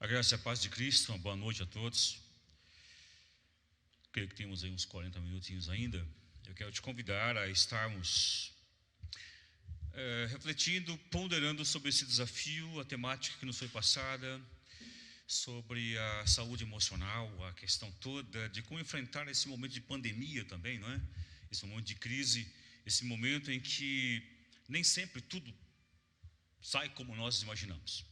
A graça e a paz de Cristo, uma boa noite a todos. Creio que temos aí uns 40 minutinhos ainda. Eu quero te convidar a estarmos refletindo, ponderando sobre esse desafio, a temática que nos foi passada, sobre a saúde emocional, a questão toda de como enfrentar esse momento de pandemia também, não é? Esse momento de crise, esse momento em que nem sempre tudo sai como nós imaginamos.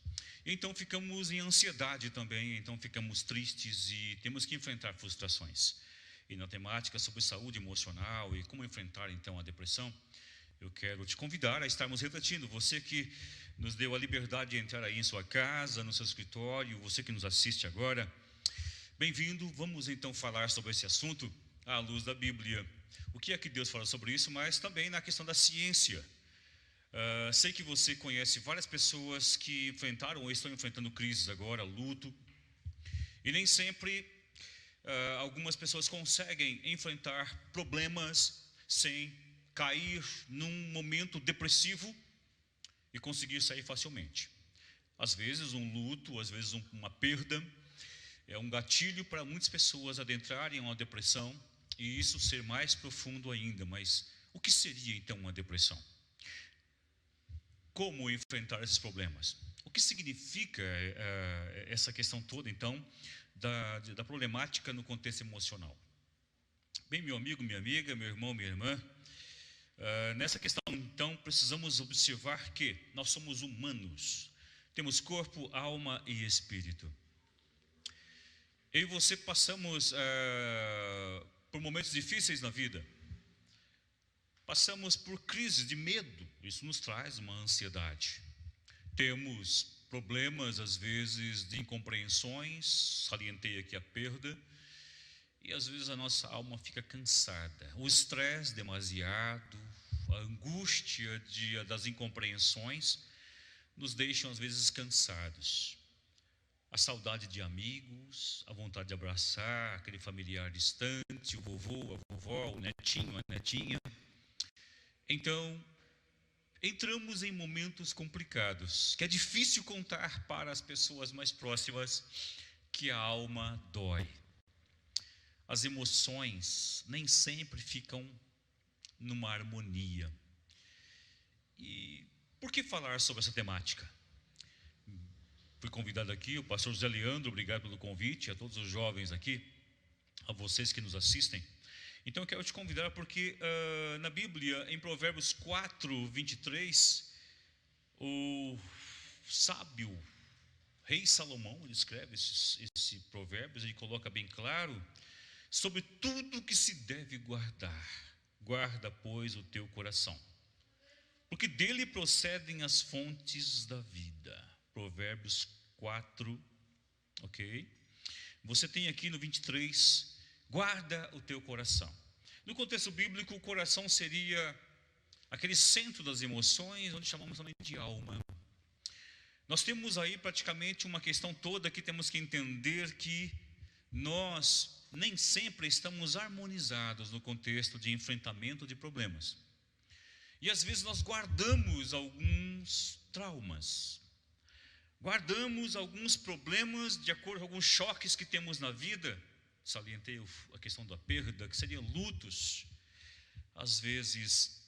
Então ficamos em ansiedade também, então ficamos tristes e temos que enfrentar frustrações. E na temática sobre saúde emocional e como enfrentar então a depressão, eu quero te convidar a estarmos refletindo. Você que nos deu a liberdade de entrar aí em sua casa, no seu escritório, você que nos assiste agora, bem-vindo. Vamos então falar sobre esse assunto à luz da Bíblia. O que é que Deus fala sobre isso, mas também na questão da ciência. Sei que você conhece várias pessoas que enfrentaram ou estão enfrentando crises agora, luto, e nem sempre algumas pessoas conseguem enfrentar problemas sem cair num momento depressivo e conseguir sair facilmente. Às vezes um luto, às vezes uma perda é um gatilho para muitas pessoas adentrarem em uma depressão e isso ser mais profundo ainda. Mas o que seria então uma depressão? Como enfrentar esses problemas? O que significa essa questão toda, então, da problemática no contexto emocional? Bem, meu amigo, minha amiga, meu irmão, minha irmã, nessa questão, então, precisamos observar que nós somos humanos, temos corpo, alma e espírito. Eu e você passamos por momentos difíceis na vida. Passamos por crises de medo, isso nos traz uma ansiedade. Temos problemas, às vezes, de incompreensões, salientei aqui a perda, e às vezes a nossa alma fica cansada. O estresse demasiado, a angústia das incompreensões, nos deixam às vezes cansados. A saudade de amigos, a vontade de abraçar aquele familiar distante, o vovô, a vovó, o netinho, a netinha. Então, entramos em momentos complicados, que é difícil contar para as pessoas mais próximas que a alma dói. As emoções nem sempre ficam numa harmonia. E por que falar sobre essa temática? Fui convidado aqui, o pastor José Leandro, obrigado pelo convite, a todos os jovens aqui, a vocês que nos assistem. Então eu quero te convidar porque na Bíblia, em Provérbios 4, 23, o sábio rei Salomão, ele escreve esse provérbio, ele coloca bem claro, sobre tudo que se deve guardar, guarda, pois, o teu coração, porque dele procedem as fontes da vida. Provérbios 4, ok? Você tem aqui no 23, guarda o teu coração. No contexto bíblico, o coração seria aquele centro das emoções, onde chamamos também de alma. Nós temos aí praticamente uma questão toda que temos que entender que nós nem sempre estamos harmonizados no contexto de enfrentamento de problemas. E às vezes nós guardamos alguns traumas, guardamos alguns problemas de acordo com alguns choques que temos na vida. Salientei a questão da perda, que seriam lutos, às vezes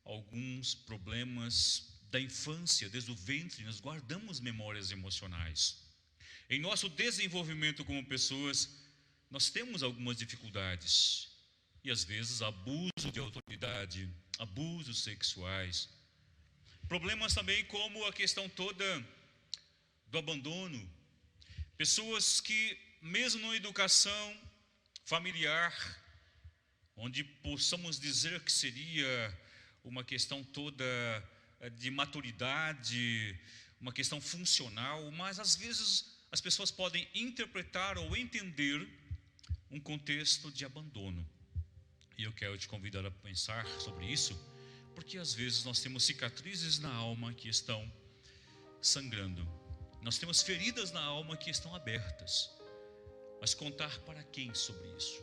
alguns problemas da infância, desde o ventre, nós guardamos memórias emocionais. Em nosso desenvolvimento como pessoas, nós temos algumas dificuldades, e às vezes abuso de autoridade, abusos sexuais, problemas também como a questão toda do abandono, pessoas que mesmo na educação familiar, onde possamos dizer que seria uma questão toda de maturidade, uma questão funcional, mas às vezes as pessoas podem interpretar ou entender um contexto de abandono. E eu quero te convidar a pensar sobre isso, porque às vezes nós temos cicatrizes na alma que estão sangrando, nós temos feridas na alma que estão abertas. Mas contar para quem sobre isso?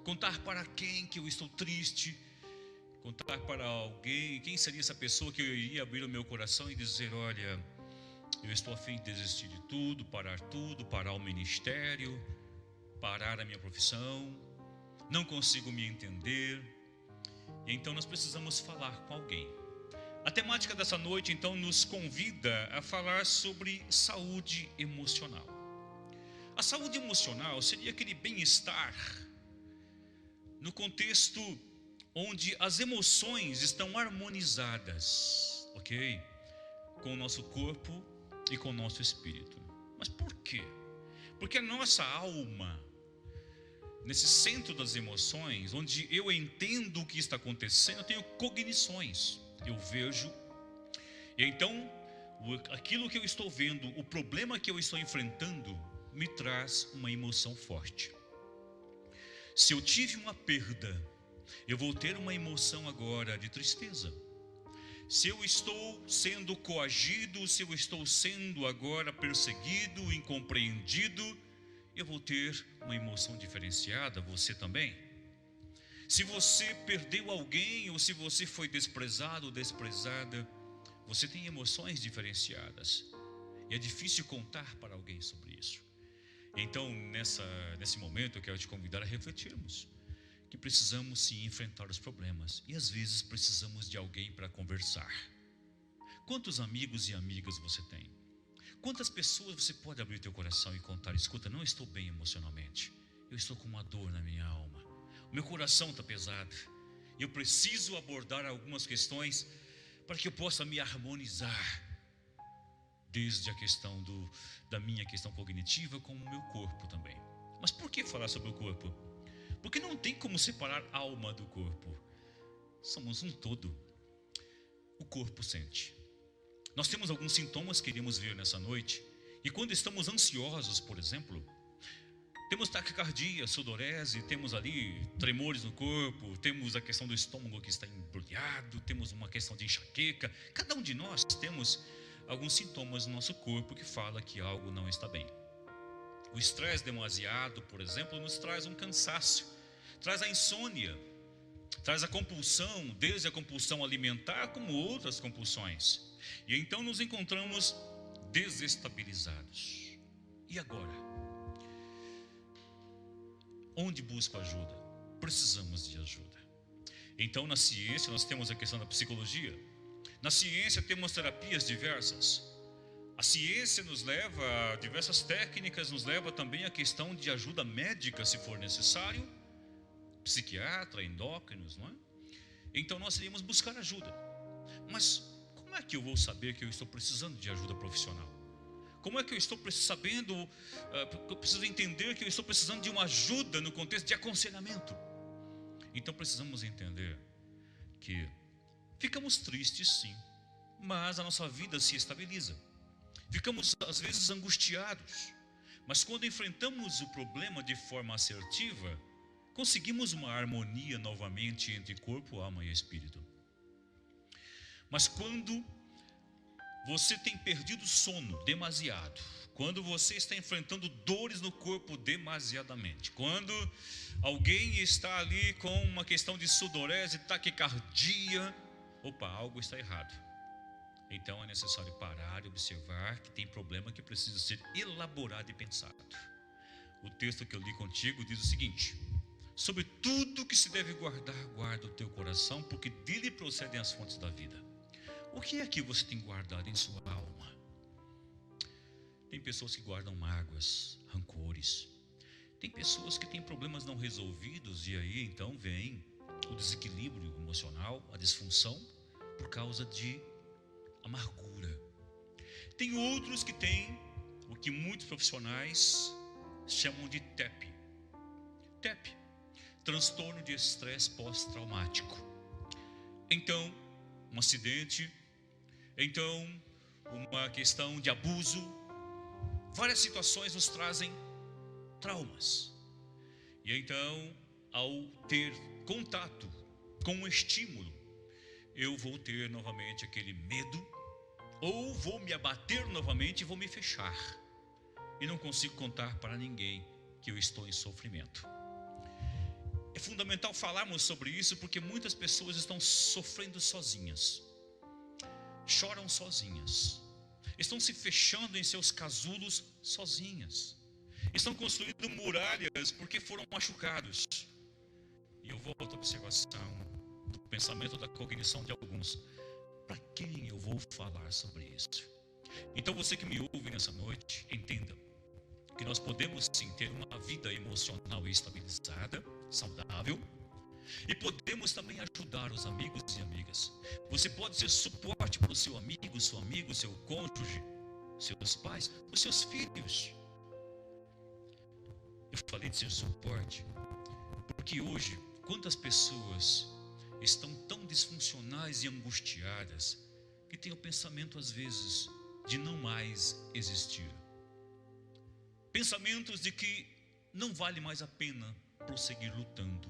Contar para quem que eu estou triste? Contar para alguém? Quem seria essa pessoa que eu iria abrir o meu coração e dizer: olha, Eu estou a fim de desistir de tudo, parar o ministério, parar a minha profissão, não consigo me entender. E então nós precisamos falar com alguém. A temática dessa noite então nos convida a falar sobre saúde emocional. A saúde emocional seria aquele bem-estar no contexto onde as emoções estão harmonizadas, ok? Com o nosso corpo e com o nosso espírito. Mas por quê? Porque a nossa alma, nesse centro das emoções, onde eu entendo o que está acontecendo, eu tenho cognições, eu vejo, e então aquilo que eu estou vendo, o problema que eu estou enfrentando, me traz uma emoção forte. Se eu tive uma perda, eu vou ter uma emoção agora de tristeza. Se eu estou sendo coagido, se eu estou sendo agora perseguido, incompreendido, eu vou ter uma emoção diferenciada, você também. Se você perdeu alguém, ou se você foi desprezado ou desprezada, você tem emoções diferenciadas. E é difícil contar para alguém sobre isso. Então, nesse momento, eu quero te convidar a refletirmos que precisamos sim enfrentar os problemas. E às vezes precisamos de alguém para conversar. Quantos amigos e amigas você tem? Quantas pessoas você pode abrir teu coração e contar: escuta, não estou bem emocionalmente, eu estou com uma dor na minha alma, o meu coração está pesado, eu preciso abordar algumas questões para que eu possa me harmonizar, desde a questão da minha questão cognitiva, como o meu corpo também. Mas por que falar sobre o corpo? Porque não tem como separar a alma do corpo, somos um todo. O corpo sente. Nós temos alguns sintomas que iremos ver nessa noite. E quando estamos ansiosos, por exemplo, temos taquicardia, sudorese, temos ali tremores no corpo, temos a questão do estômago que está embrulhado, temos uma questão de enxaqueca. Cada um de nós temos alguns sintomas no nosso corpo que fala que algo não está bem. O estresse demasiado, por exemplo, nos traz um cansaço, traz a insônia, traz a compulsão, desde a compulsão alimentar como outras compulsões. E então nos encontramos desestabilizados. E agora? Onde busco ajuda? Precisamos de ajuda. Então na ciência nós temos a questão da psicologia. Na ciência temos terapias diversas. A ciência nos leva a diversas técnicas, nos leva também a questão de ajuda médica se for necessário. Psiquiatra, endócrinos, não é? Então nós iríamos buscar ajuda. Mas como é que eu vou saber que eu estou precisando de ajuda profissional? Como é que eu estou sabendo, eu preciso entender que eu estou precisando de uma ajuda no contexto de aconselhamento? Então precisamos entender que ficamos tristes sim, mas a nossa vida se estabiliza. Ficamos às vezes angustiados, mas quando enfrentamos o problema de forma assertiva, conseguimos uma harmonia novamente entre corpo, alma e espírito. Mas quando você tem perdido sono demasiado, quando você está enfrentando dores no corpo demasiadamente, quando alguém está ali com uma questão de sudorese, taquicardia, algo está errado. Então é necessário parar e observar que tem problema que precisa ser elaborado e pensado. O texto que eu li contigo diz o seguinte: sobre tudo que se deve guardar, guarda o teu coração, porque dele procedem as fontes da vida. O que é que você tem guardado em sua alma? Tem pessoas que guardam mágoas, rancores. Tem pessoas que têm problemas não resolvidos, e aí então vem o desequilíbrio emocional, a disfunção, por causa de amargura. Tem outros que têm o que muitos profissionais chamam de TEP. TEP, transtorno de estresse pós-traumático. Então, um acidente, então uma questão de abuso, várias situações nos trazem traumas. E então, ao ter contato com um estímulo, eu vou ter novamente aquele medo, ou vou me abater novamente e vou me fechar, e não consigo contar para ninguém que eu estou em sofrimento. É fundamental falarmos sobre isso, porque muitas pessoas estão sofrendo sozinhas, choram sozinhas, estão se fechando em seus casulos sozinhas, estão construindo muralhas porque foram machucados. E eu volto à observação do pensamento da cognição de alguns: para quem eu vou falar sobre isso? Então você que me ouve nessa noite, entenda que nós podemos sim ter uma vida emocional estabilizada, saudável, e podemos também ajudar os amigos e amigas. Você pode ser suporte para o seu amigo, seu cônjuge, seus pais, os seus filhos. Eu falei de ser suporte porque hoje, quantas pessoas estão tão disfuncionais e angustiadas que têm o pensamento às vezes de não mais existir. Pensamentos de que não vale mais a pena prosseguir lutando.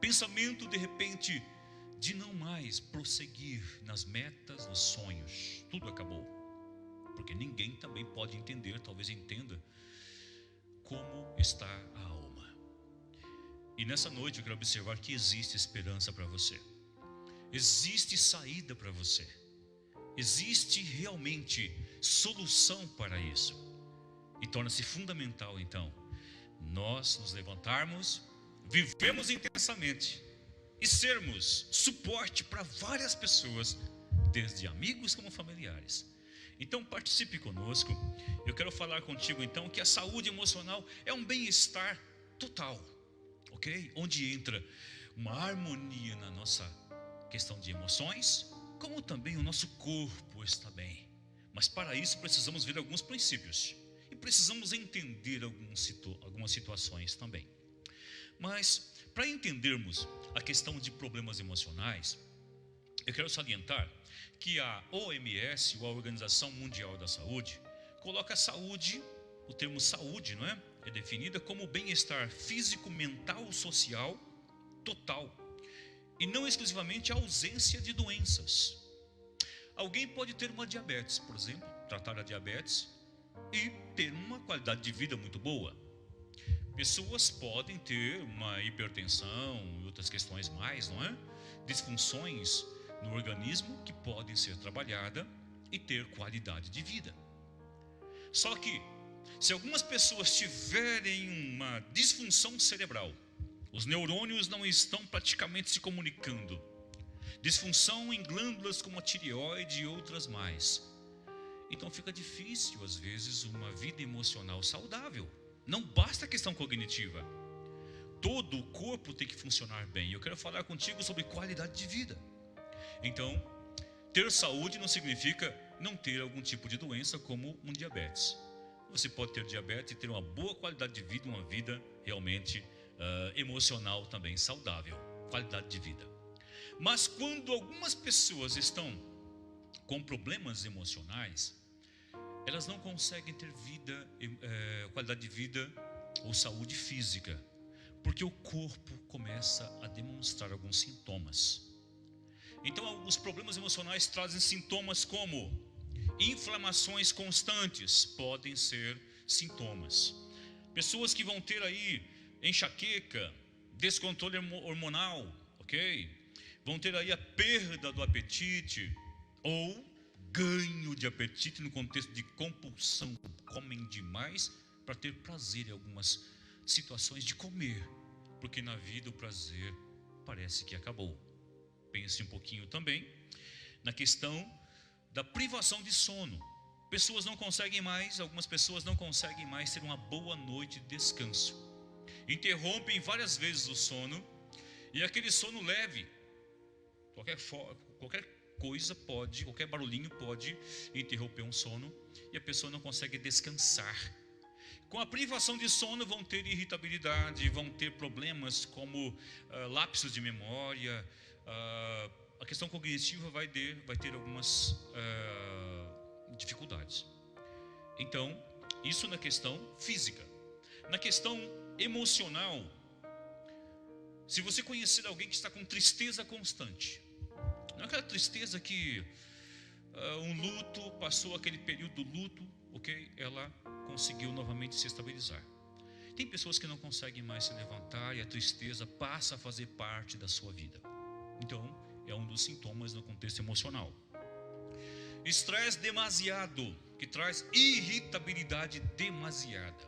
Pensamento de repente de não mais prosseguir nas metas, nos sonhos. Tudo acabou. Porque ninguém também pode entender, talvez entenda, como está a alma. E nessa noite eu quero observar que existe esperança para você. Existe saída para você. Existe realmente solução para isso. E torna-se fundamental então nós nos levantarmos, vivemos intensamente e sermos suporte para várias pessoas, desde amigos como familiares. Então participe conosco. Eu quero falar contigo então que a saúde emocional é um bem-estar total, ok? Onde entra uma harmonia na nossa questão de emoções, como também o nosso corpo está bem. Mas para isso precisamos ver alguns princípios e precisamos entender algumas situações também. Mas para entendermos a questão de problemas emocionais, eu quero salientar que a OMS, ou a Organização Mundial da Saúde, coloca a saúde, o termo saúde, não é? É definida como bem-estar físico, mental, social, total, e não exclusivamente a ausência de doenças. Alguém pode ter uma diabetes, por exemplo, tratar a diabetes e ter uma qualidade de vida muito boa. Pessoas podem ter uma hipertensão e outras questões mais, não é? Disfunções no organismo que podem ser trabalhadas e ter qualidade de vida. Só que, se algumas pessoas tiverem uma disfunção cerebral, os neurônios não estão praticamente se comunicando, disfunção em glândulas como a tireoide e outras mais, então fica difícil às vezes uma vida emocional saudável. Não basta a questão cognitiva, todo o corpo tem que funcionar bem. Eu quero falar contigo sobre qualidade de vida. Então, ter saúde não significa não ter algum tipo de doença como um diabetes. Você pode ter diabetes e ter uma boa qualidade de vida, uma vida realmente emocional também saudável, qualidade de vida. Mas quando algumas pessoas estão com problemas emocionais, elas não conseguem ter vida, qualidade de vida ou saúde física, porque o corpo começa a demonstrar alguns sintomas. Então, os problemas emocionais trazem sintomas como inflamações constantes, podem ser sintomas. Pessoas que vão ter aí enxaqueca, descontrole hormonal, ok? Vão ter aí a perda do apetite ou ganho de apetite no contexto de compulsão. Comem demais para ter prazer em algumas situações de comer, porque na vida o prazer parece que acabou. Pense um pouquinho também na questão da privação de sono. Pessoas não conseguem mais, algumas pessoas não conseguem mais ter uma boa noite de descanso. Interrompem várias vezes o sono, e aquele sono leve, qualquer coisa pode, qualquer barulhinho pode interromper um sono, e a pessoa não consegue descansar. Com a privação de sono vão ter irritabilidade, vão ter problemas como lapsos de memória, a questão cognitiva vai ter algumas dificuldades. Então, isso na questão física. Na questão emocional, se você conhecer alguém que está com tristeza constante, não é aquela tristeza que um luto, passou aquele período do luto, ok? Ela conseguiu novamente se estabilizar. Tem pessoas que não conseguem mais se levantar e a tristeza passa a fazer parte da sua vida. Então, é um dos sintomas no contexto emocional. Estresse demasiado, que traz irritabilidade demasiada.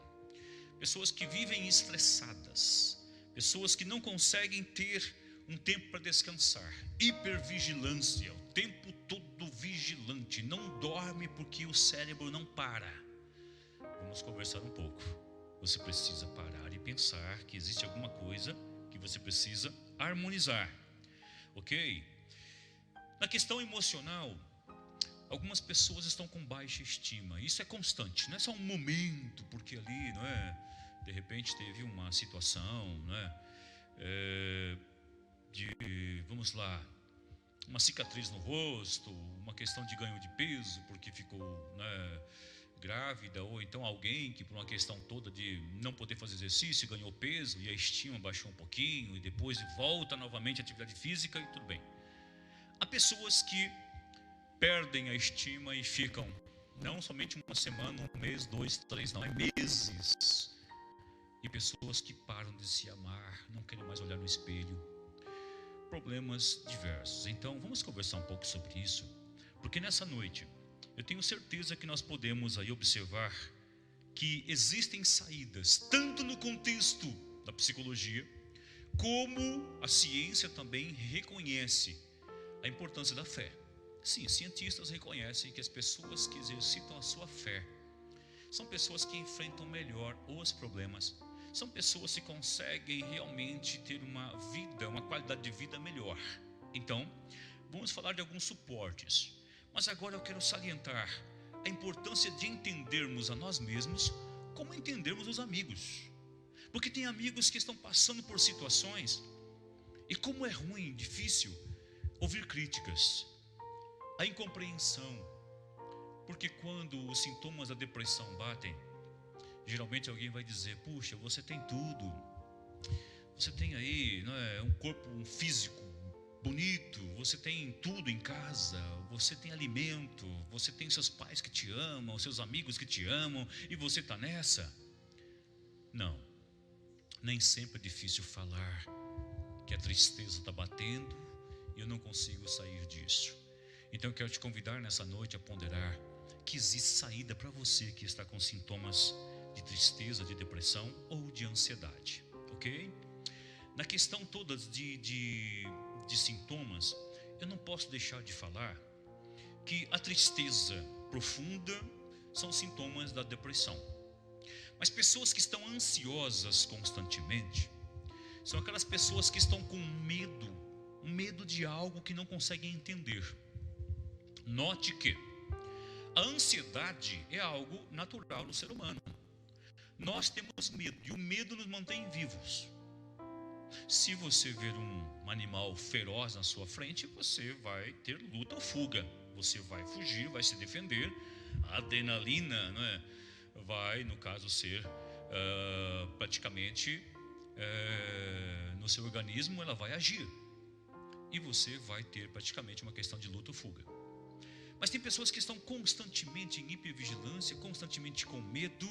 Pessoas que vivem estressadas, pessoas que não conseguem ter um tempo para descansar. Hipervigilância, o tempo todo vigilante, não dorme porque o cérebro não para. Vamos conversar um pouco. Você precisa parar e pensar que existe alguma coisa que você precisa harmonizar, ok? Na questão emocional, algumas pessoas estão com baixa estima. Isso é constante, não é só um momento, porque ali, não é? De repente teve uma situação, não é? Vamos lá, uma cicatriz no rosto, uma questão de ganho de peso, porque ficou, né, grávida, ou então alguém que por uma questão toda de não poder fazer exercício ganhou peso e a estima baixou um pouquinho e depois volta novamente à atividade física e tudo bem. Há pessoas que perdem a estima e ficam não somente uma semana, um mês, 2, 3, não, é meses. E pessoas que param de se amar, não querem mais olhar no espelho. Problemas diversos. Então vamos conversar um pouco sobre isso, porque nessa noite eu tenho certeza que nós podemos aí observar que existem saídas, tanto no contexto da psicologia, como a ciência também reconhece a importância da fé. Sim, cientistas reconhecem que as pessoas que exercitam a sua fé são pessoas que enfrentam melhor os problemas, são pessoas que conseguem realmente ter uma vida, uma qualidade de vida melhor. Então, vamos falar de alguns suportes. Mas agora eu quero salientar a importância de entendermos a nós mesmos como entendermos os amigos. Porque tem amigos que estão passando por situações e como é ruim, difícil ouvir críticas, a incompreensão. Porque quando os sintomas da depressão batem, geralmente alguém vai dizer: puxa, você tem tudo, você tem aí, não é, um corpo, um físico bonito, você tem tudo em casa, você tem alimento, você tem seus pais que te amam, seus amigos que te amam, e você está nessa. Não, nem sempre é difícil falar que a tristeza está batendo e eu não consigo sair disso. Então eu quero te convidar nessa noite a ponderar que existe saída para você que está com sintomas de tristeza, de depressão ou de ansiedade, ok? Na questão toda de sintomas, eu não posso deixar de falar que a tristeza profunda são sintomas da depressão. Mas pessoas que estão ansiosas constantemente são aquelas pessoas que estão com medo de algo que não conseguem entender. Note que a ansiedade é algo natural no ser humano. Nós temos medo e o medo nos mantém vivos. Se você ver um animal feroz na sua frente, você vai ter luta ou fuga. Você vai fugir, vai se defender. A adrenalina, não é? Vai, no caso, ser praticamente no seu organismo, ela vai agir. E você vai ter praticamente uma questão de luta ou fuga. Mas tem pessoas que estão constantemente em hipervigilância, constantemente com medo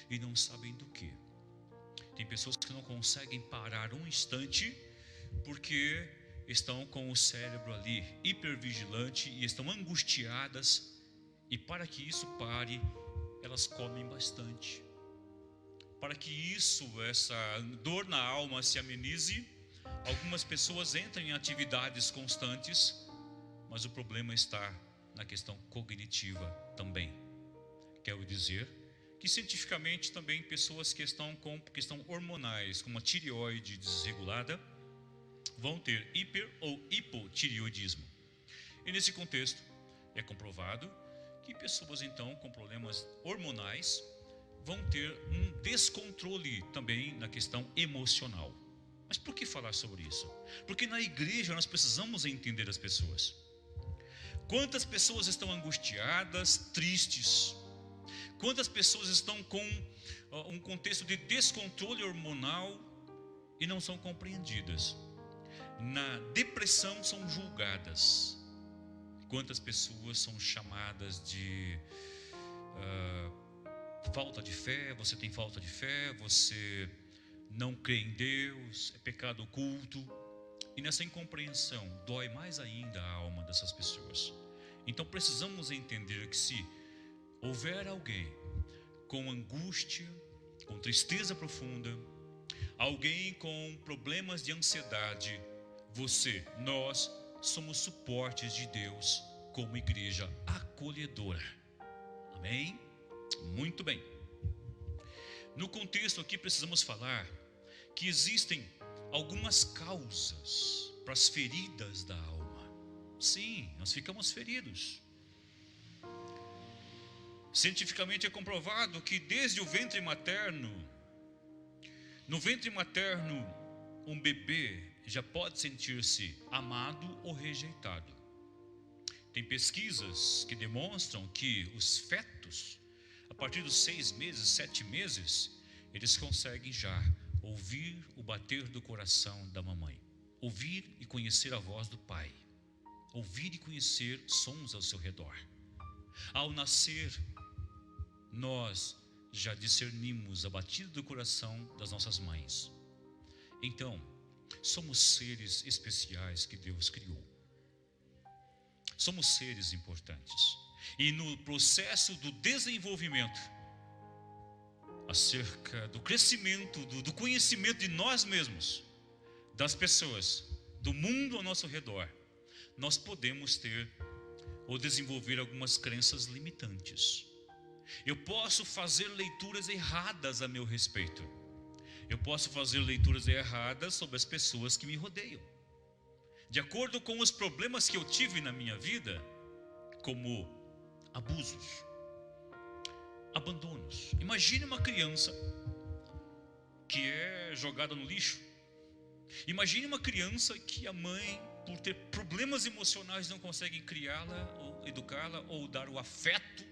e não sabem do que. Tem pessoas que não conseguem parar um instante porque estão com o cérebro ali hipervigilante e estão angustiadas, e para que isso pare, elas comem bastante. Para que essa dor na alma se amenize, algumas pessoas entram em atividades constantes, mas o problema está na questão cognitiva também. Quero dizer que cientificamente também pessoas que estão com questão hormonais, como a tireoide desregulada, vão ter hiper ou hipotireoidismo. E nesse contexto é comprovado que pessoas então com problemas hormonais vão ter um descontrole também na questão emocional. Mas por que falar sobre isso? Porque na igreja nós precisamos entender as pessoas. Quantas pessoas estão angustiadas, tristes? Quantas pessoas estão com um contexto de descontrole hormonal e não são compreendidas? Na depressão são julgadas. Quantas pessoas são chamadas de falta de fé? Você tem falta de fé, você não crê em Deus, é pecado oculto. E nessa incompreensão dói mais ainda a alma dessas pessoas. Então precisamos entender que se houver alguém com angústia, com tristeza profunda, alguém com problemas de ansiedade, nós somos suportes de Deus como igreja acolhedora. Amém? Muito bem. No contexto aqui precisamos falar que existem algumas causas para as feridas da alma. Sim, nós ficamos feridos. Cientificamente é comprovado que desde o ventre materno, no ventre materno, um bebê já pode sentir-se amado ou rejeitado. Tem pesquisas que demonstram que os fetos, a partir dos 6 meses, 7 meses, eles conseguem já ouvir o bater do coração da mamãe, ouvir e conhecer a voz do pai, ouvir e conhecer sons ao seu redor. Ao nascer, nós já discernimos a batida do coração das nossas mães. Então, somos seres especiais que Deus criou. Somos seres importantes. E no processo do desenvolvimento, acerca do crescimento, do conhecimento de nós mesmos, das pessoas, do mundo ao nosso redor, nós podemos ter ou desenvolver algumas crenças limitantes. Eu posso fazer leituras erradas a meu respeito. Eu posso fazer leituras erradas sobre as pessoas que me rodeiam, de acordo com os problemas que eu tive na minha vida, como abusos, abandonos. Imagine uma criança que é jogada no lixo. Imagine uma criança que a mãe, por ter problemas emocionais, não consegue criá-la, ou educá-la, ou dar o afeto,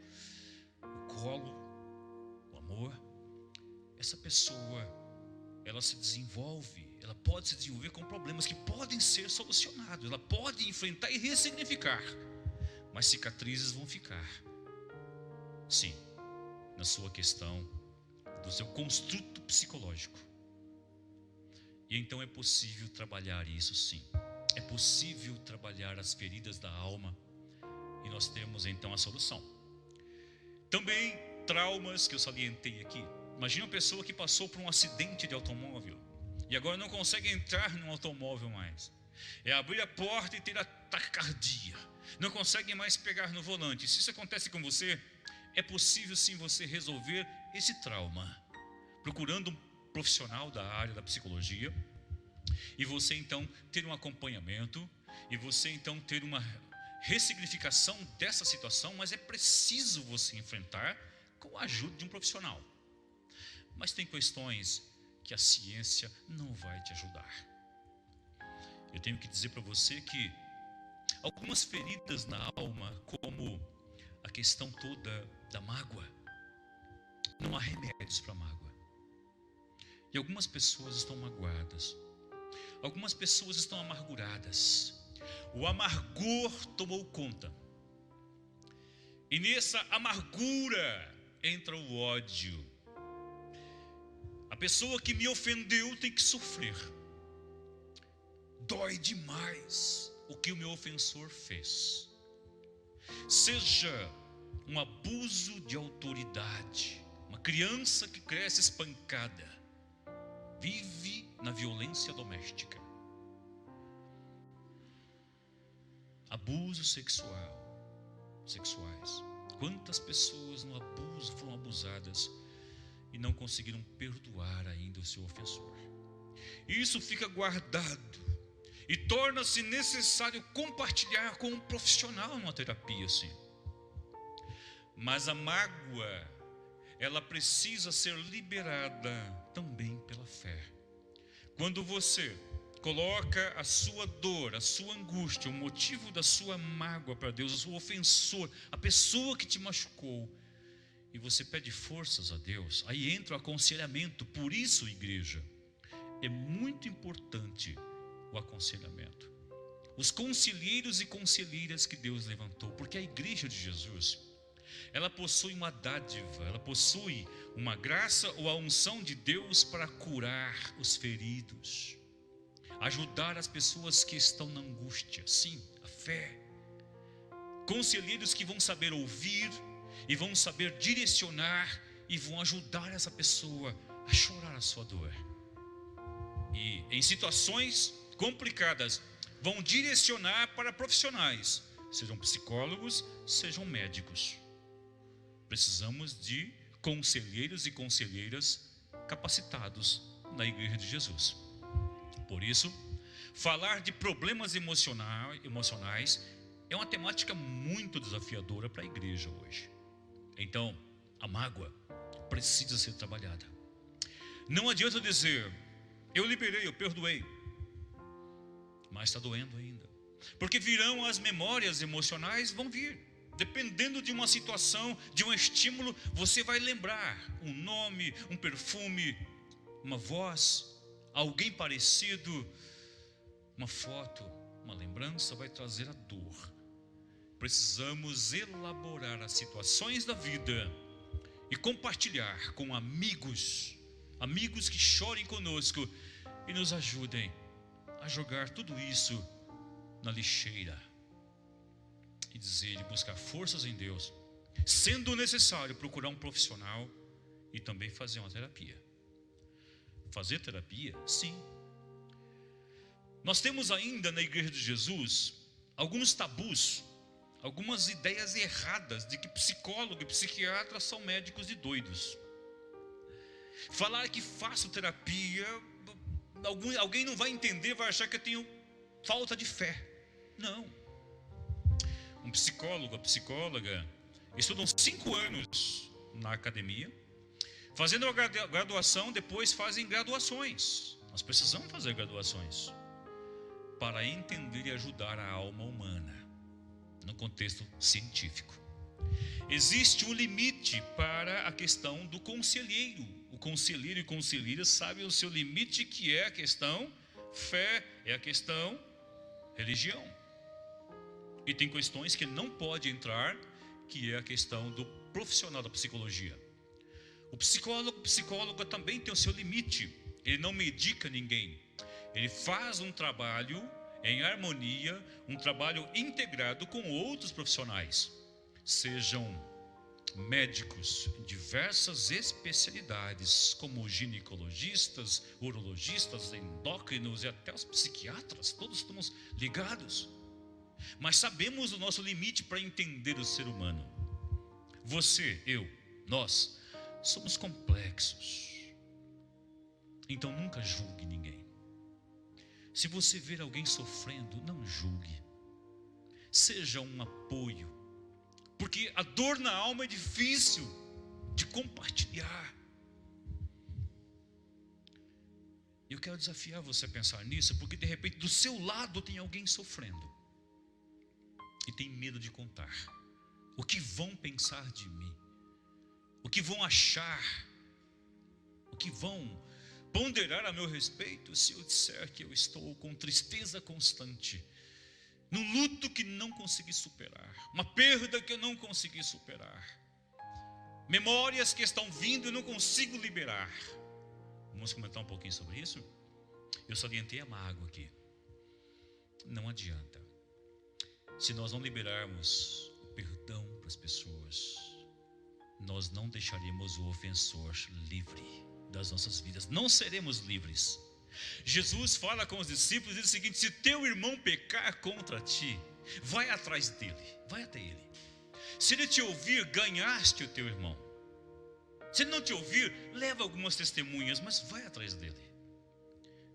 o colo, o amor. Essa pessoa, ela se desenvolve, ela pode se desenvolver com problemas que podem ser solucionados. Ela pode enfrentar e ressignificar, mas cicatrizes vão ficar. Sim, na sua questão, do seu construto psicológico. E então é possível trabalhar isso, sim. É possível trabalhar as feridas da alma, e nós temos então a solução. Também traumas que eu salientei aqui. Imagina uma pessoa que passou por um acidente de automóvel e agora não consegue entrar num automóvel mais. É abrir a porta e ter a taquicardia. Não consegue mais pegar no volante. Se isso acontece com você, é possível sim você resolver esse trauma, procurando um profissional da área da psicologia, e você então ter um acompanhamento, e você então ter uma ressignificação dessa situação, mas é preciso você enfrentar com a ajuda de um profissional. Mas tem questões que a ciência não vai te ajudar. Eu tenho que dizer para você que algumas feridas na alma, como a questão toda da mágoa, não há remédios para mágoa. E algumas pessoas estão magoadas, algumas pessoas estão amarguradas. O amargor tomou conta, e nessa amargura entra o ódio. A pessoa que me ofendeu tem que sofrer. Dói demais o que o meu ofensor fez. Seja um abuso de autoridade, uma criança que cresce espancada, vive na violência doméstica, abusos sexuais. Quantas pessoas no abuso foram abusadas e não conseguiram perdoar ainda o seu ofensor? Isso fica guardado e torna-se necessário compartilhar com um profissional numa terapia, sim. Mas a mágoa, ela precisa ser liberada também pela fé. Quando você coloca a sua dor, a sua angústia, o motivo da sua mágoa para Deus, o ofensor, a pessoa que te machucou, e você pede forças a Deus, aí entra o aconselhamento. Por isso, igreja, é muito importante o aconselhamento. Os conselheiros e conselheiras que Deus levantou, porque a igreja de Jesus, ela possui uma dádiva, ela possui uma graça ou a unção de Deus para curar os feridos, ajudar as pessoas que estão na angústia. Sim, a fé. conselheiros que vão saber ouvir e vão saber direcionar e vão ajudar essa pessoa a chorar a sua dor. E em situações complicadas, vão direcionar para profissionais, sejam psicólogos, sejam médicos. Precisamos de conselheiros e conselheiras capacitados na Igreja de Jesus. Por isso, falar de problemas emocionais é uma temática muito desafiadora para a igreja hoje. Então, a mágoa precisa ser trabalhada. Não adianta dizer, eu liberei, eu perdoei, mas está doendo ainda. Porque virão as memórias emocionais, vão vir. Dependendo de uma situação, de um estímulo, você vai lembrar um nome, um perfume, uma voz, alguém parecido, uma foto, uma lembrança vai trazer a dor. Precisamos elaborar as situações da vida e compartilhar com amigos que chorem conosco e nos ajudem a jogar tudo isso na lixeira e dizer e buscar forças em Deus, sendo necessário procurar um profissional e também fazer uma terapia. Fazer terapia? Sim. Nós temos ainda na Igreja de Jesus alguns tabus, algumas ideias erradas de que psicólogo e psiquiatra são médicos de doidos. Falar que faço terapia, alguém não vai entender, vai achar que eu tenho falta de fé. Não. Um psicólogo, a psicóloga, estudam 5 anos na academia, fazendo a graduação, depois fazem graduações. Nós precisamos fazer graduações para entender e ajudar a alma humana no contexto científico. Existe um limite para a questão do conselheiro. O conselheiro e conselheira sabem o seu limite, que é a questão fé, é a questão religião. E tem questões que não pode entrar, que é a questão do profissional da psicologia. O psicólogo também tem o seu limite. Ele não medica ninguém. Ele faz um trabalho em harmonia, um trabalho integrado com outros profissionais, sejam médicos em diversas especialidades, como ginecologistas, urologistas, endócrinos e até os psiquiatras. Todos estamos ligados, mas sabemos o nosso limite para entender o ser humano. Você, eu, nós somos complexos. Então nunca julgue ninguém. Se você ver alguém sofrendo, não julgue. Seja um apoio, porque a dor na alma é difícil de compartilhar. Eu quero desafiar você a pensar nisso, porque de repente do seu lado tem alguém sofrendo e tem medo de contar. O que vão pensar de mim? O que vão achar? O que vão ponderar a meu respeito se eu disser que eu estou com tristeza constante, num luto que não consegui superar, uma perda que eu não consegui superar, memórias que estão vindo e eu não consigo liberar? Vamos comentar um pouquinho sobre isso? Eu salientei a mágoa aqui. Não adianta. Se nós não liberarmos o perdão para as pessoas, nós não deixaremos o ofensor livre das nossas vidas, não seremos livres. Jesus fala com os discípulos e diz o seguinte: se teu irmão pecar contra ti, vai atrás dele, vai até ele. Se ele te ouvir, ganhaste o teu irmão. Se ele não te ouvir, leva algumas testemunhas, mas vai atrás dele.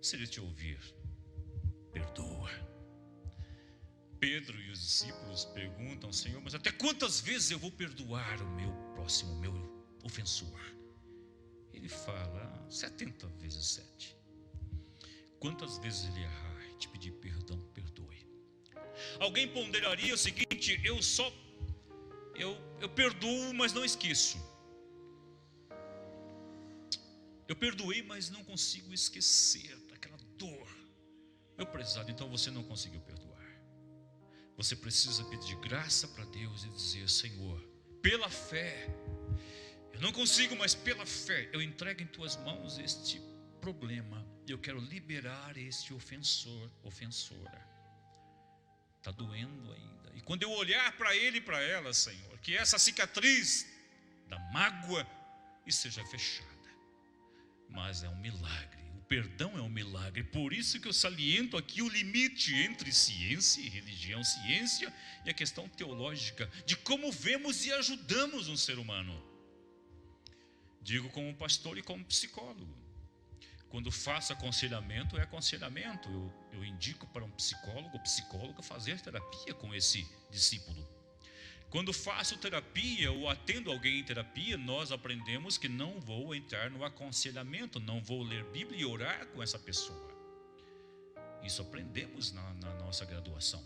Se ele te ouvir, perdoa. Pedro e os discípulos perguntam: Senhor, mas até quantas vezes eu vou perdoar o meu próximo, o meu ofensor? Ele fala 70 vezes 7. Quantas vezes ele errar e te pedir perdão, perdoe. Alguém ponderaria o seguinte: eu perdoo, mas não esqueço. Eu perdoei, mas não consigo esquecer daquela dor. Meu prezado, então você não conseguiu perdoar. Você precisa pedir graça para Deus e dizer: Senhor, pela fé, eu não consigo, mas pela fé eu entrego em tuas mãos este problema. Eu quero liberar este ofensor, ofensora. está doendo ainda. E quando eu olhar para ele e para ela, Senhor, que essa cicatriz da mágoa seja fechada. Mas é um milagre, o perdão é um milagre. Por isso que eu saliento aqui o limite entre ciência e religião, ciência e a questão teológica, de como vemos e ajudamos um ser humano. Digo como pastor e como psicólogo. Quando faço aconselhamento, é aconselhamento. Eu indico para um psicólogo ou psicóloga fazer terapia com esse discípulo. Quando faço terapia ou atendo alguém em terapia, nós aprendemos que não vou entrar no aconselhamento, não vou ler Bíblia e orar com essa pessoa. Isso aprendemos na nossa graduação.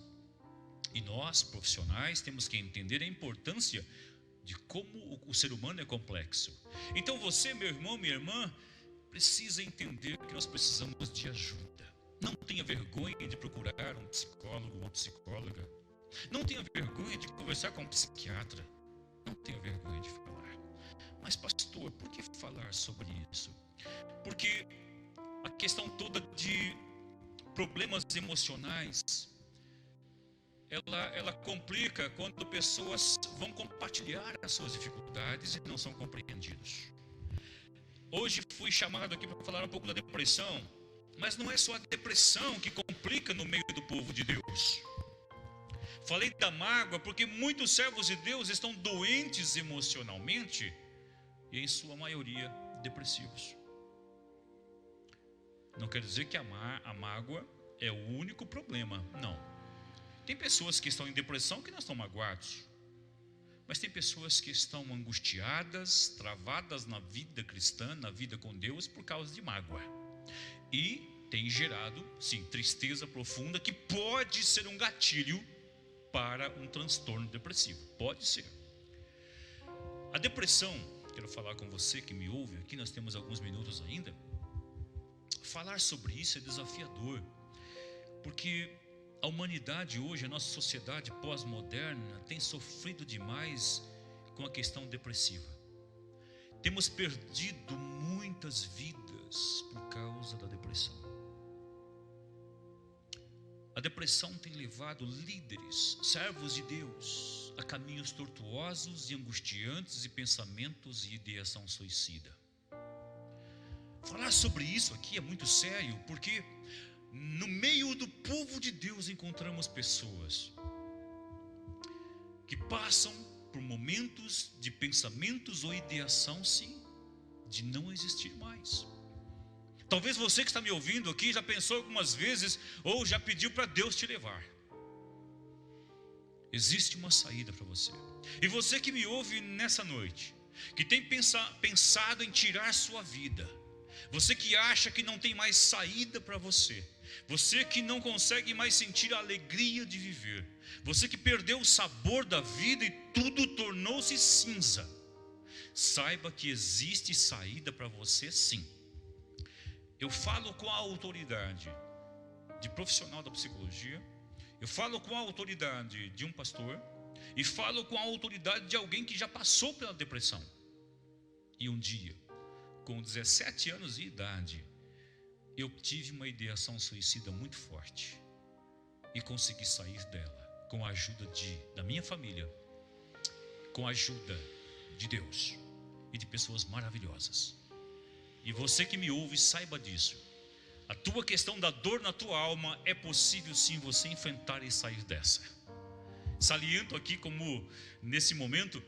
E nós, profissionais, temos que entender a importância de como o ser humano é complexo. Então você, meu irmão, minha irmã, precisa entender que nós precisamos de ajuda. Não tenha vergonha de procurar um psicólogo, uma psicóloga. Não tenha vergonha de conversar com um psiquiatra. Não tenha vergonha de falar. Mas pastor, por que falar sobre isso? Porque a questão toda de problemas emocionais, ela complica quando pessoas vão compartilhar as suas dificuldades e não são compreendidos. Hoje fui chamado aqui para falar um pouco da depressão, mas não é só a depressão que complica no meio do povo de Deus. Falei da mágoa porque muitos servos de Deus estão doentes emocionalmente e em sua maioria depressivos. Não quer dizer que a mágoa é o único problema, não. Tem pessoas que estão em depressão que não estão magoados, mas tem pessoas que estão angustiadas, travadas na vida cristã, na vida com Deus por causa de mágoa. E tem gerado, sim, tristeza profunda que pode ser um gatilho para um transtorno depressivo, pode ser. A depressão, quero falar com você que me ouve aqui, nós temos alguns minutos ainda. Falar sobre isso é desafiador, porque a humanidade hoje, a nossa sociedade pós-moderna, tem sofrido demais com a questão depressiva. Temos perdido muitas vidas por causa da depressão. A depressão tem levado líderes, servos de Deus, a caminhos tortuosos e angustiantes e pensamentos e ideação suicida. Falar sobre isso aqui é muito sério, porque no meio do povo de Deus encontramos pessoas que passam por momentos de pensamentos ou ideação, sim, de não existir mais. Talvez você que está me ouvindo aqui já pensou algumas vezes ou já pediu para Deus te levar. Existe uma saída para você. E você que me ouve nessa noite, que tem pensado em tirar sua vida, você que acha que não tem mais saída para você, você que não consegue mais sentir a alegria de viver, você que perdeu o sabor da vida e tudo tornou-se cinza, saiba que existe saída para você, sim. Eu falo com a autoridade de profissional da psicologia, eu falo com a autoridade de um pastor, e falo com a autoridade de alguém que já passou pela depressão. E um dia, com 17 anos de idade, eu tive uma ideação suicida muito forte e consegui sair dela com a ajuda da minha família, com a ajuda de Deus e de pessoas maravilhosas. E você que me ouve, saiba disso. A tua questão da dor na tua alma é possível sim você enfrentar e sair dessa. Saliento aqui como nesse momento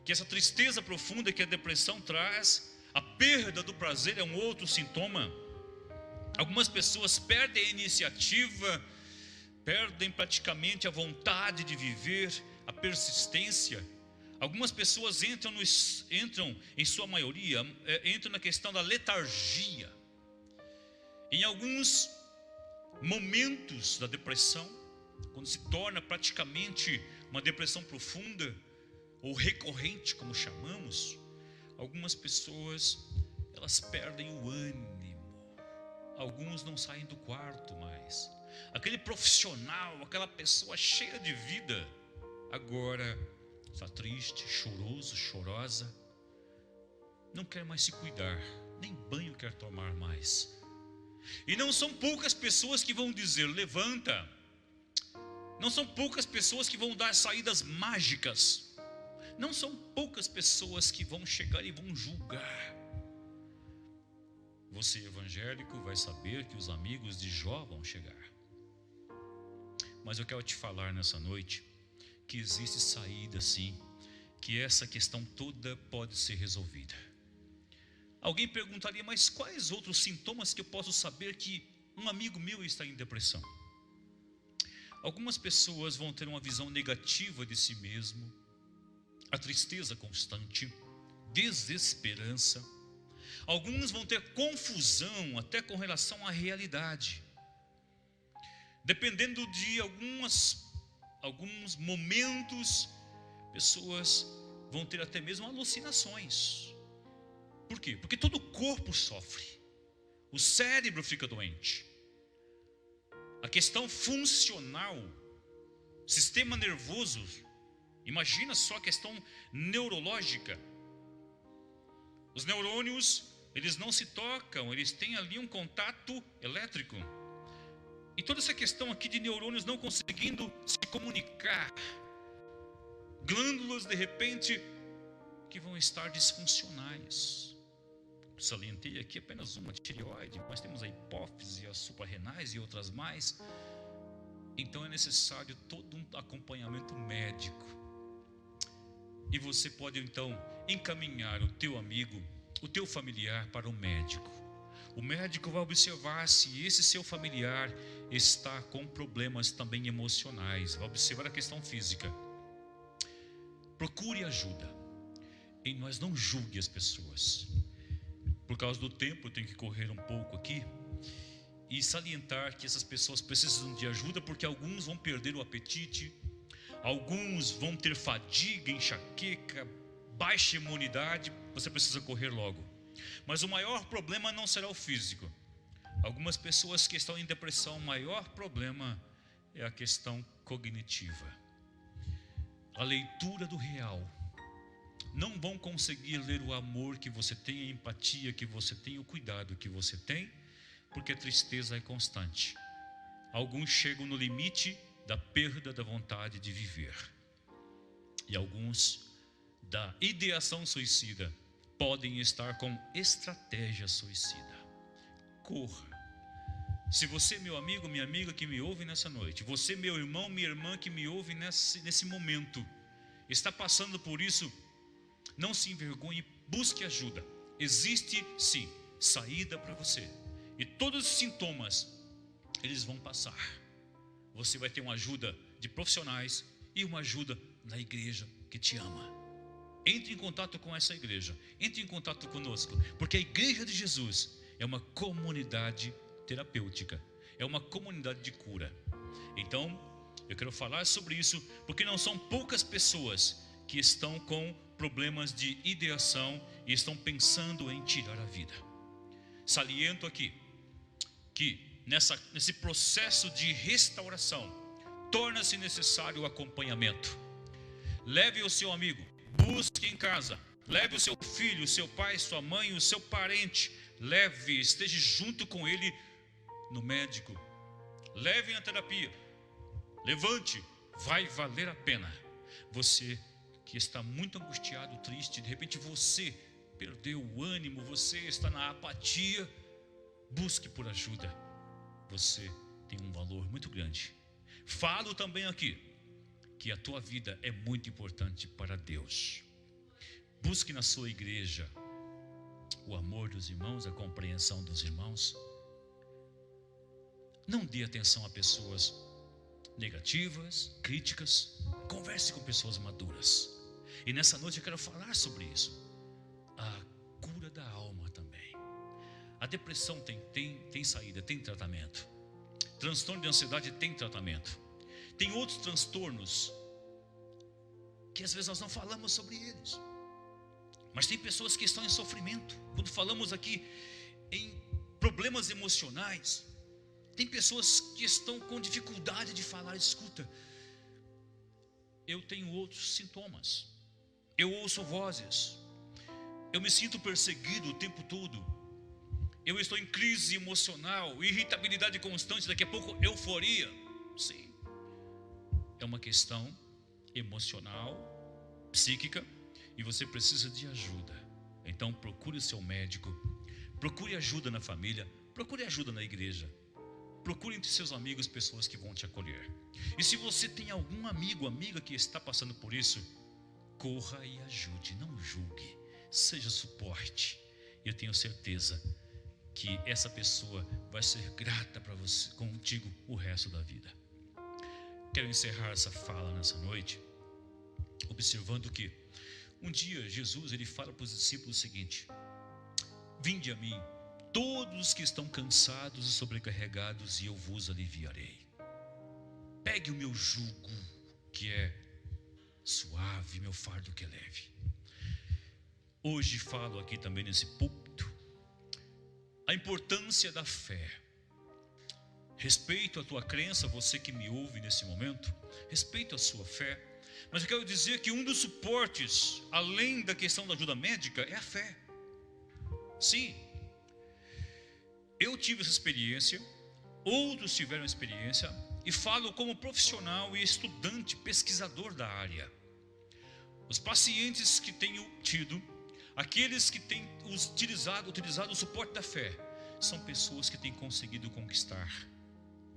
que essa tristeza profunda que a depressão traz, a perda do prazer é um outro sintoma. Algumas pessoas perdem a iniciativa, perdem praticamente a vontade de viver, a persistência. Algumas pessoas entram em sua maioria, entram na questão da letargia. Em alguns momentos da depressão, quando se torna praticamente uma depressão profunda ou recorrente, como chamamos, algumas pessoas, elas perdem o ânimo. Alguns não saem do quarto mais. Aquele profissional, aquela pessoa cheia de vida, agora está triste, choroso, chorosa, não quer mais se cuidar, nem banho quer tomar mais. E não são poucas pessoas que vão dizer: levanta, Não são poucas pessoas que vão dar saídas mágicas. Não são poucas pessoas que vão chegar e vão julgar. Você evangélico vai saber que os amigos de Jó vão chegar. Mas eu quero te falar nessa noite que existe saída sim, que essa questão toda pode ser resolvida. Alguém perguntaria, mas quais outros sintomas que eu posso saber que um amigo meu está em depressão? Algumas pessoas vão ter uma visão negativa de si mesmo, a tristeza constante, desesperança. Alguns vão ter confusão até com relação à realidade. Dependendo de alguns momentos, pessoas vão ter até mesmo alucinações. Por quê? Porque todo o corpo sofre. O cérebro fica doente. A questão funcional, sistema nervoso, imagina só a questão neurológica. Os neurônios, eles não se tocam, eles têm ali um contato elétrico. E toda essa questão aqui de neurônios não conseguindo se comunicar, glândulas de repente que vão estar disfuncionais. Salientei aqui apenas uma, tireoide, mas temos a hipófise, as suprarrenais e outras mais. Então é necessário todo um acompanhamento médico. E você pode então encaminhar o teu amigo, o teu familiar para o médico. O médico vai observar se esse seu familiar está com problemas também emocionais, vai observar a questão física. Procure ajuda. E nós não julgue as pessoas. Por causa do tempo, eu tenho que correr um pouco aqui e salientar que essas pessoas precisam de ajuda, porque alguns vão perder o apetite, alguns vão ter fadiga, enxaqueca, baixa imunidade. Você precisa correr logo. Mas o maior problema não será o físico. Algumas pessoas que estão em depressão, o maior problema é a questão cognitiva. A leitura do real. Não vão conseguir ler o amor que você tem, a empatia que você tem, o cuidado que você tem, porque a tristeza é constante. Alguns chegam no limite da perda da vontade de viver. E alguns da ideação suicida podem estar com estratégia suicida. Corra. Se você, meu amigo, minha amiga que me ouve nessa noite, você, meu irmão, minha irmã que me ouve nesse momento, está passando por isso, não se envergonhe, busque ajuda. Existe sim saída para você. E todos os sintomas, eles vão passar. Você vai ter uma ajuda de profissionais e uma ajuda na igreja que te ama. Entre em contato com essa igreja, entre em contato conosco, porque a igreja de Jesus é uma comunidade terapêutica, é uma comunidade de cura. Então, eu quero falar sobre isso, porque não são poucas pessoas que estão com problemas de ideação e estão pensando em tirar a vida. Saliento aqui que nesse processo de restauração torna-se necessário o acompanhamento. Leve o seu amigo, busque em casa, leve o seu filho, o seu pai, sua mãe, o seu parente, leve, esteja junto com ele no médico, leve na terapia, levante, vai valer a pena. Você que está muito angustiado, triste, de repente você perdeu o ânimo, você está na apatia, busque por ajuda. Você tem um valor muito grande. Falo também aqui que a tua vida é muito importante para Deus. Busque na sua igreja o amor dos irmãos, a compreensão dos irmãos. Não dê atenção a pessoas negativas, críticas. Converse com pessoas maduras. E nessa noite eu quero falar sobre isso. A cura da alma também. A depressão tem saída, tem tratamento. Transtorno de ansiedade tem tratamento. Tem outros transtornos que às vezes nós não falamos sobre eles. Mas tem pessoas que estão em sofrimento. Quando falamos aqui em problemas emocionais, tem pessoas que estão com dificuldade de falar. Escuta, eu tenho outros sintomas. Eu ouço vozes. Eu me sinto perseguido o tempo todo. Eu estou em crise emocional, irritabilidade constante, daqui a pouco euforia. Sim. é uma questão emocional, psíquica, e você precisa de ajuda. Então procure o seu médico, procure ajuda na família, procure ajuda na igreja, procure entre seus amigos pessoas que vão te acolher. E se você tem algum amigo, amiga que está passando por isso, corra e ajude, não julgue, seja suporte. Eu tenho certeza que essa pessoa vai ser grata para você, contigo o resto da vida. Quero encerrar essa fala nessa noite observando que um dia Jesus ele fala para os discípulos o seguinte: vinde a mim todos que estão cansados e sobrecarregados, e eu vos aliviarei. Pegue o meu jugo que é suave, meu fardo que é leve. Hoje falo aqui também nesse púlpito a importância da fé. Respeito a tua crença, você que me ouve nesse momento, respeito a sua fé, mas eu quero dizer que um dos suportes, além da questão da ajuda médica, é a fé. Sim, eu tive essa experiência, outros tiveram experiência, e falo como profissional e estudante, pesquisador da área. Os pacientes que tenho tido, aqueles que têm utilizado o suporte da fé, são pessoas que têm conseguido conquistar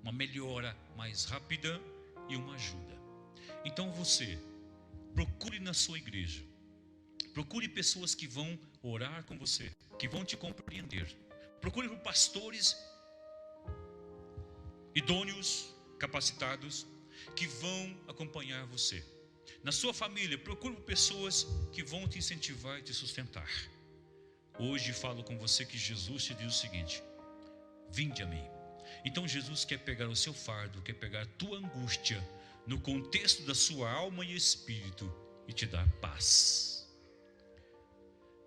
uma melhora mais rápida e uma ajuda. Então você, procure na sua igreja, procure pessoas que vão orar com você, que vão te compreender. Procure por pastores idôneos, capacitados, que vão acompanhar você. Na sua família, procure por pessoas que vão te incentivar e te sustentar. Hoje falo com você que Jesus te diz o seguinte: vinde a mim. Então Jesus quer pegar o seu fardo, quer pegar a tua angústia no contexto da sua alma e espírito e te dar paz.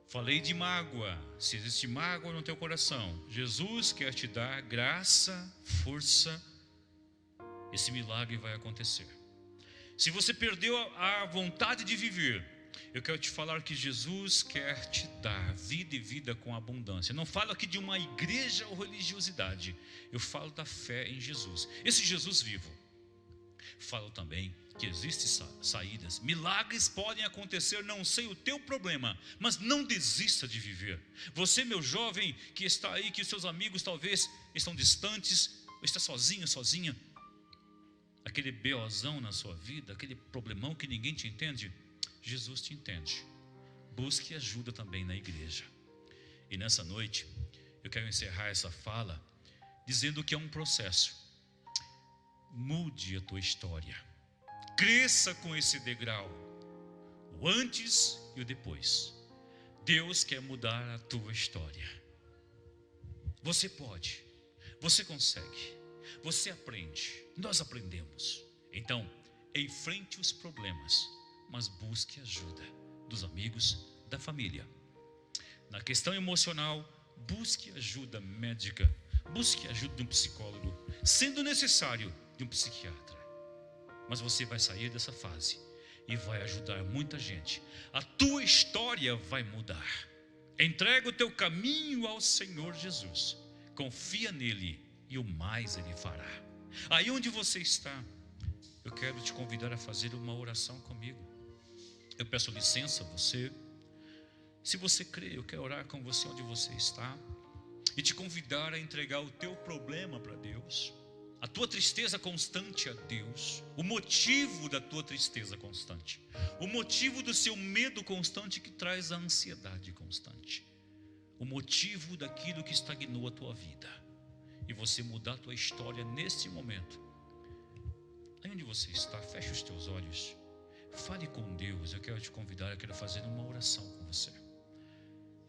Falei de mágoa. Se existe mágoa no teu coração, Jesus quer te dar graça, força. Esse milagre vai acontecer. Se você perdeu a vontade de viver, eu quero te falar que Jesus quer te dar vida e vida com abundância. Não falo aqui de uma igreja ou religiosidade, eu falo da fé em Jesus, esse Jesus vivo. Falo também que existem saídas, milagres podem acontecer, não sei o teu problema, mas não desista de viver. Você, meu jovem, que está aí, que os seus amigos talvez estão distantes, ou está sozinho, sozinha, aquele beozão na sua vida, aquele problemão que ninguém te entende, Jesus te entende. Busque ajuda também na igreja. E nessa noite, eu quero encerrar essa fala dizendo que é um processo. Mude a tua história. Cresça com esse degrau, o antes e o depois. Deus quer mudar a tua história. Você pode, você consegue, você aprende, nós aprendemos. Então, enfrente os problemas, mas busque ajuda dos amigos, da família. Na questão emocional, busque ajuda médica, busque ajuda de um psicólogo, sendo necessário, de um psiquiatra. Mas você vai sair dessa fase e vai ajudar muita gente. A tua história vai mudar. Entrega o teu caminho ao Senhor Jesus, confia nele e o mais ele fará. Aí onde você está, eu quero te convidar a fazer uma oração comigo. Eu peço licença a você. Se você crê, eu quero orar com você onde você está e te convidar a entregar o teu problema para Deus, a tua tristeza constante a Deus, o motivo da tua tristeza constante, o motivo do seu medo constante que traz a ansiedade constante, o motivo daquilo que estagnou a tua vida, e você mudar a tua história nesse momento. Aí onde você está, feche os teus olhos, fale com Deus. Eu quero te convidar, eu quero fazer uma oração com você.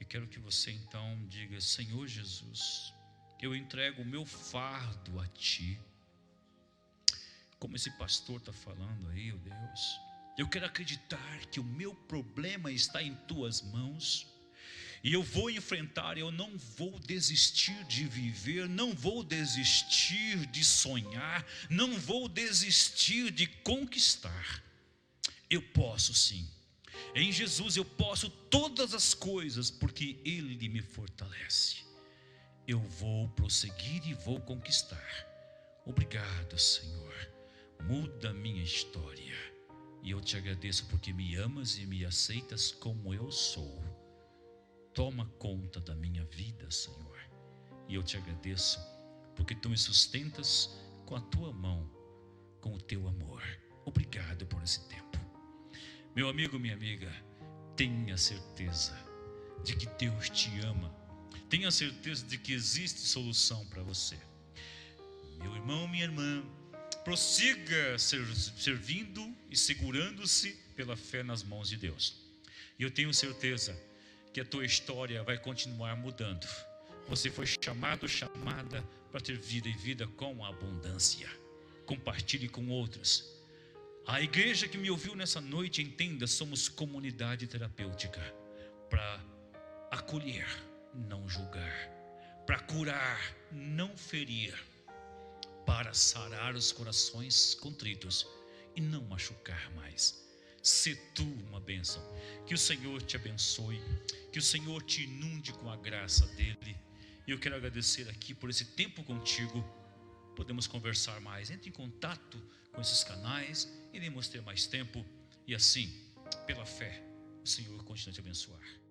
E quero que você então diga: Senhor Jesus, eu entrego o meu fardo a Ti. Como esse pastor está falando aí, oh Deus, eu quero acreditar que o meu problema está em Tuas mãos, e eu vou enfrentar. Eu não vou desistir de viver, não vou desistir de sonhar, não vou desistir de conquistar. Eu posso sim, em Jesus eu posso todas as coisas, porque Ele me fortalece. Eu vou prosseguir e vou conquistar. Obrigado, Senhor. muda a minha história. E eu te agradeço porque me amas e me aceitas como eu sou. Toma conta da minha vida, Senhor. E eu te agradeço porque tu me sustentas com a tua mão, com o teu amor. Obrigado por esse tempo. Meu amigo, minha amiga, tenha certeza de que Deus te ama. Tenha certeza de que existe solução para você. Meu irmão, minha irmã, prossiga servindo e segurando-se pela fé nas mãos de Deus. E eu tenho certeza que a tua história vai continuar mudando. Você foi chamado, chamada para ter vida e vida com abundância. Compartilhe com outros. A igreja que me ouviu nessa noite, entenda, somos comunidade terapêutica para acolher, não julgar, para curar, não ferir, para sarar os corações contritos e não machucar mais. Sê tu uma bênção. Que o Senhor te abençoe, que o Senhor te inunde com a graça dele. E eu quero agradecer aqui por esse tempo contigo. Podemos conversar mais, entre em contato com esses canais, iremos ter mais tempo. E assim, pela fé, o Senhor continua a te abençoar.